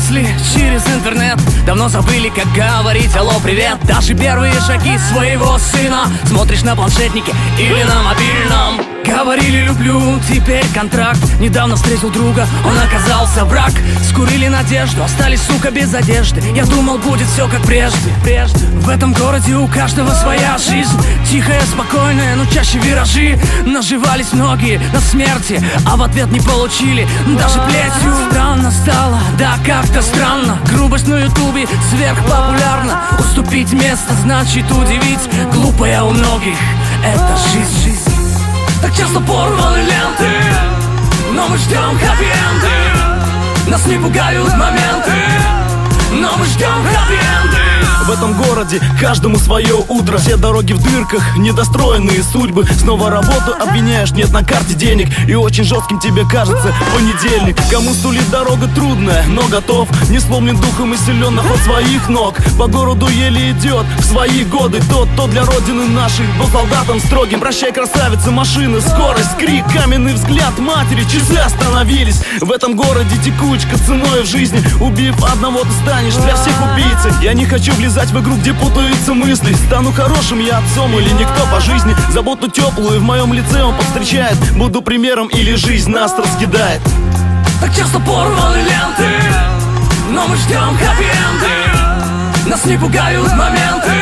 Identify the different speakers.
Speaker 1: мысли через интернет. Давно забыли, как говорить алло, привет. Даже первые шаги своего сына смотришь на планшетнике или на мобильном. Говорили люблю, теперь контракт. Недавно встретил друга, он оказался враг. Скурили надежду, остались, сука, без одежды. Я думал, будет все как прежде. В этом городе у каждого своя жизнь. Тихая, спокойная, но чаще виражи. Наживались многие на смерти, а в ответ не получили даже плетью. Странно стало, да как-то странно. Грубость на ютубе сверхпопулярна. Уступить место значит удивить. Глупая у многих это жизнь. Так часто порваны ленты, но мы ждем хэппи-энды. Нас не пугают моменты, но мы ждем хэппи-энды.
Speaker 2: В этом городе каждому свое утро. Все дороги в дырках, недостроенные судьбы. Снова работу обвиняешь, нет на карте денег. И очень жестким тебе кажется понедельник. Кому стулит дорога трудная, но готов. Не сломлен духом и силен на ход своих ног. По городу еле идет в свои годы тот, кто для родины нашей был солдатом строгим. Прощай, красавица, машины, скорость, крик, каменный взгляд матери, часы остановились. В этом городе текучка ценой в жизни. Убив одного, ты станешь для всех убийцей. Я не хочу влезать в игру, где путаются мысли. Стану хорошим я отцом или никто по жизни. Заботу теплую в моем лице он повстречает. Буду примером или жизнь нас раскидает.
Speaker 1: Так часто порваны ленты, но мы ждем хэппи-энды. Нас не пугают моменты,